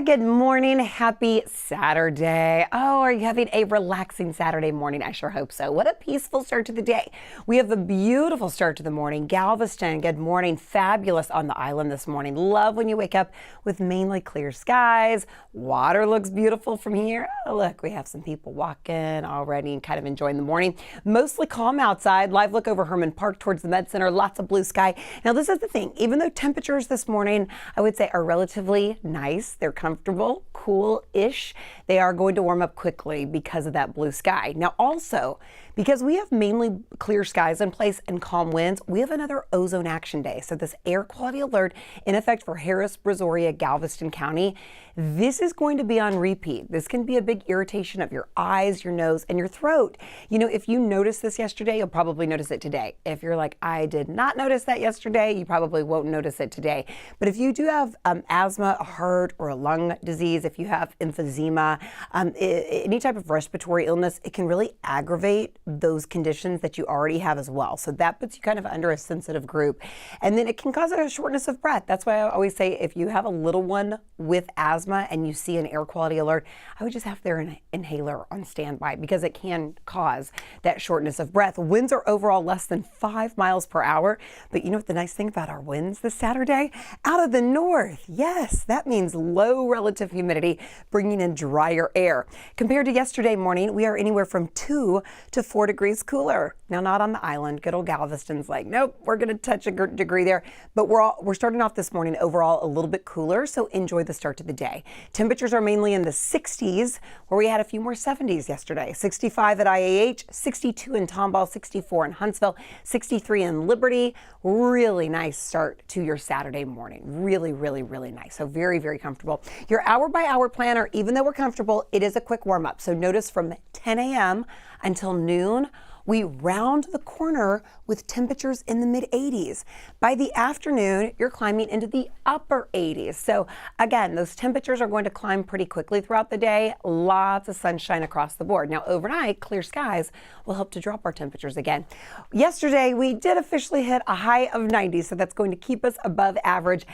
Good morning. Happy Saturday. Oh, are you having a relaxing Saturday morning? I sure hope so. What a peaceful start to the day. We have a beautiful start to the morning. Galveston, good morning. Fabulous on the island this morning. Love when you wake up with mainly clear skies. Water looks beautiful from here. Oh, look, we have some people walking already and kind of enjoying the morning. Mostly calm outside. Live look over Herman Park towards the Med Center. Lots of blue sky. Now, this is the thing. Even though temperatures this morning, I would say, are relatively nice, they're comfortable, cool-ish, they are going to warm up quickly because of that blue sky. Now, also, because we have mainly clear skies in place and calm winds, we have another ozone action day. So this air quality alert in effect for Harris, Brazoria, Galveston County, this is going to be on repeat. This can be a big irritation of your eyes, your nose, and your throat. You know, if you noticed this yesterday, you'll probably notice it today. If you're like, I did not notice that yesterday, you probably won't notice it today. But if you do have asthma, a heart, or a lung disease, if you have emphysema, any type of respiratory illness, it can really aggravate those conditions that you already have as well. So that puts you kind of under a sensitive group. And then it can cause a shortness of breath. That's why I always say if you have a little one with asthma and you see an air quality alert, I would just have their inhaler on standby because it can cause that shortness of breath. Winds are overall less than 5 miles per hour. But you know what the nice thing about our winds this Saturday? Out of the north. Yes, that means low relative humidity, bringing in drier air. Compared to yesterday morning, we are anywhere from 2 to 4 degrees cooler. Now, not on the island. Good old Galveston's like, nope, we're going to touch a degree there. But we're starting off this morning overall a little bit cooler, so enjoy the start to the day. Temperatures are mainly in the 60s, where we had a few more 70s yesterday. 65 at IAH, 62 in Tomball, 64 in Huntsville, 63 in Liberty. Really nice start to your Saturday morning. Really, really, really nice. So very, very comfortable. Your hour-by-hour planner, even though we're comfortable, it is a quick warm-up. So notice from 10 a.m. until noon, we round the corner with temperatures in the mid-80s. By the afternoon, you're climbing into the upper 80s. So again, those temperatures are going to climb pretty quickly throughout the day. Lots of sunshine across the board. Now, overnight, clear skies will help to drop our temperatures again. Yesterday, we did officially hit a high of 90, so that's going to keep us above average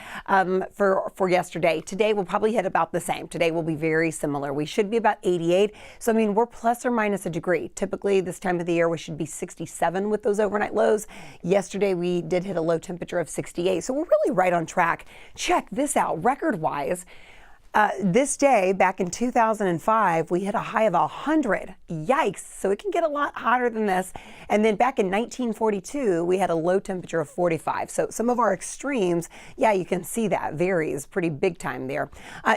for yesterday. Today, we'll probably hit about the same. Today will be very similar. We should be about 88. So, I mean, we're plus or minus a degree. Typically, this time of the year, we should be 67 with those overnight lows. Yesterday, we did hit a low temperature of 68. So we're really right on track. Check this out. Record-wise, this day back in 2005, we hit a high of 100. Yikes. So it can get a lot hotter than this. And then back in 1942, we had a low temperature of 45. So some of our extremes, yeah, you can see that varies pretty big time there.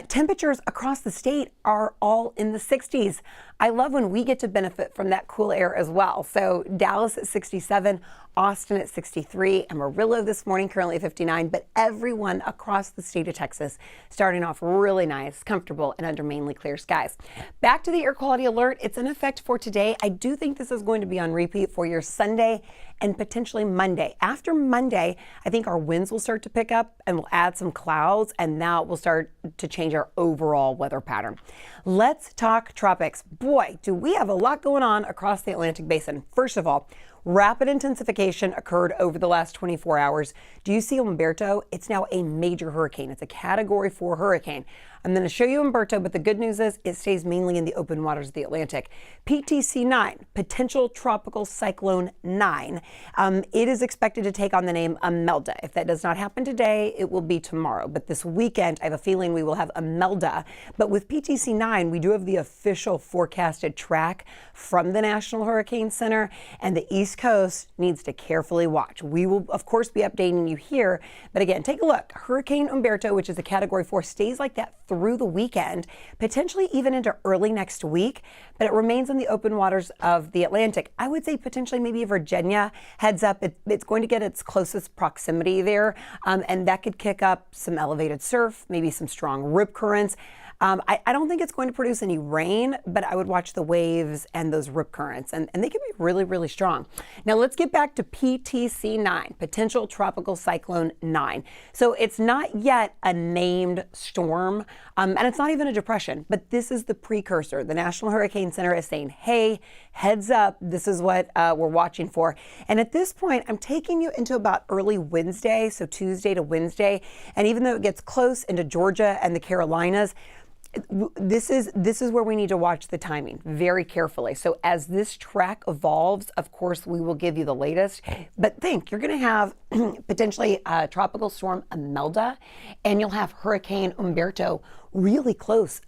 Temperatures across the state are all in the 60s. I love when we get to benefit from that cool air as well. So Dallas at 67, Austin at 63, Amarillo this morning currently at 59, but everyone across the state of Texas starting off really nice, comfortable, and under mainly clear skies. Back to the air quality alert. It's in effect for today. I do think this is going to be on repeat for your Sunday and potentially Monday. After Monday, I think our winds will start to pick up and we'll add some clouds, and now we'll start to change our overall weather pattern. Let's talk tropics. Boy, do we have a lot going on across the Atlantic basin. First of all, rapid intensification occurred over the last 24 hours. Do you see Umberto? It's now a major hurricane. It's a Category 4 hurricane. I'm going to show you Umberto, but the good news is it stays mainly in the open waters of the Atlantic. PTC 9, potential tropical cyclone 9. It is expected to take on the name Imelda. If that does not happen today, it will be tomorrow. But this weekend, I have a feeling we will have Imelda. But with PTC 9, we do have the official forecasted track from the National Hurricane Center, and the East Coast needs to carefully watch. We will, of course, be updating you here. But again, take a look. Hurricane Umberto, which is a Category 4, stays like that through the weekend, potentially even into early next week, but it remains in the open waters of the Atlantic. I would say potentially maybe Virginia, heads up, it's going to get its closest proximity there, and that could kick up some elevated surf, maybe some strong rip currents. I don't think it's going to produce any rain, but I would watch the waves and those rip currents, and they can be really, really strong. Now let's get back to PTC 9, potential tropical cyclone 9. So it's not yet a named storm, and it's not even a depression, but this is the precursor. The National Hurricane Center is saying, hey, heads up, this is what we're watching for. And at this point, I'm taking you into about early Wednesday, so Tuesday to Wednesday. And even though it gets close into Georgia and the Carolinas, this is where we need to watch the timing very carefully. So as this track evolves, of course, we will give you the latest. But think, you're going to have potentially Tropical Storm Imelda, and you'll have Hurricane Umberto really close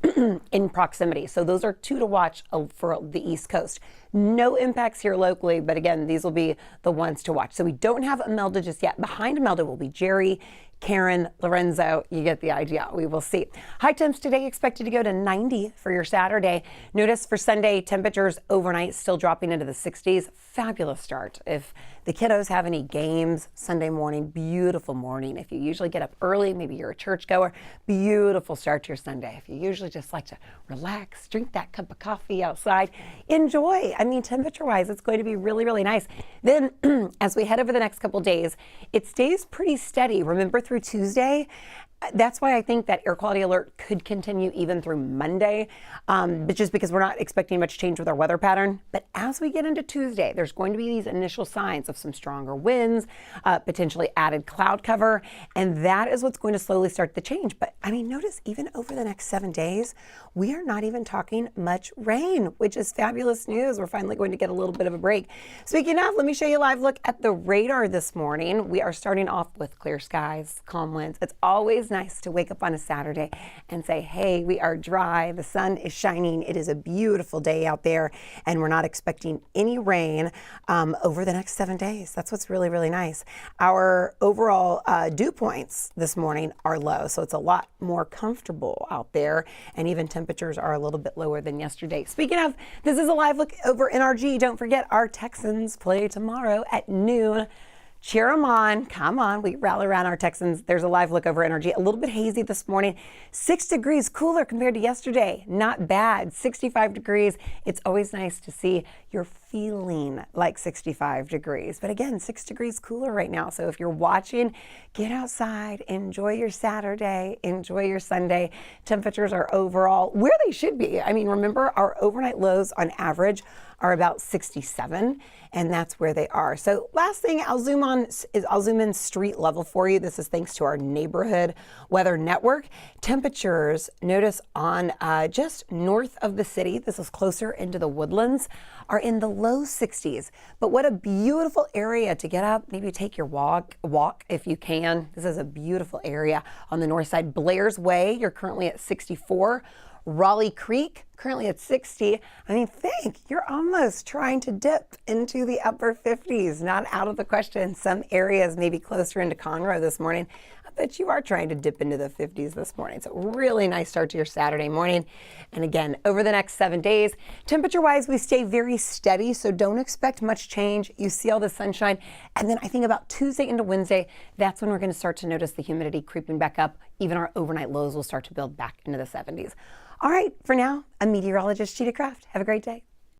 in proximity. So those are two to watch for the East Coast. No impacts here locally, but again, these will be the ones to watch. So we don't have Imelda just yet. Behind Imelda will be Jerry, Karen, Lorenzo. You get the idea. We will see. High temps today expected to go to 90 for your Saturday. Notice for Sunday, temperatures overnight still dropping into the 60s. Fabulous start. If the kiddos have any games Sunday morning, beautiful morning. If you usually get up early, maybe you're a churchgoer, beautiful start to your Sunday. If you usually just like to relax, drink that cup of coffee outside, enjoy. I mean, temperature-wise, it's going to be really, really nice. Then as we head over the next couple days, it stays pretty steady. Remember through Tuesday, that's why I think that air quality alert could continue even through Monday, but just because we're not expecting much change with our weather pattern. But as we get into Tuesday, there's going to be these initial signs of some stronger winds, potentially added cloud cover, and that is what's going to slowly start to change. But I mean, notice even over the next 7 days, we are not even talking much rain, which is fabulous news. We're finally going to get a little bit of a break. Speaking of, let me show you a live look at the radar this morning. We are starting off with clear skies, calm winds. It's always nice to wake up on a Saturday and say, hey, we are dry, the sun is shining, it is a beautiful day out there, and we're not expecting any rain over the next 7 days. That's what's really, really nice. Our overall dew points this morning are low, so it's a lot more comfortable out there, and even temperatures are a little bit lower than yesterday. Speaking of, this is a live look over NRG. Don't forget, our Texans play tomorrow at noon. Cheer them on. Come on. We rally around our Texans. There's a live look over energy. A little bit hazy this morning. 6 degrees cooler compared to yesterday. Not bad. 65 degrees. It's always nice to see you're feeling like 65 degrees. But again, 6 degrees cooler right now. So if you're watching, get outside. Enjoy your Saturday. Enjoy your Sunday. Temperatures are overall where they should be. I mean, remember, our overnight lows on average are about 67, and that's where they are. So last thing I'll zoom in street level for you. This is thanks to our neighborhood weather network. Temperatures, notice on just north of the city, this is closer into the woodlands, are in the low 60s. But what a beautiful area to get up, maybe take your walk if you can. This is a beautiful area on the north side. Blair's Way, you're currently at 64. Raleigh Creek, currently at 60. I mean, think, you're almost trying to dip into the upper 50s. Not out of the question. Some areas maybe closer into Conroe this morning. I bet you are trying to dip into the 50s this morning. So really nice start to your Saturday morning. And again, over the next 7 days, temperature-wise, we stay very steady, so don't expect much change. You see all the sunshine. And then I think about Tuesday into Wednesday, that's when we're going to start to notice the humidity creeping back up. Even our overnight lows will start to build back into the 70s. All right, for now, I'm meteorologist Chita Craft. Have a great day.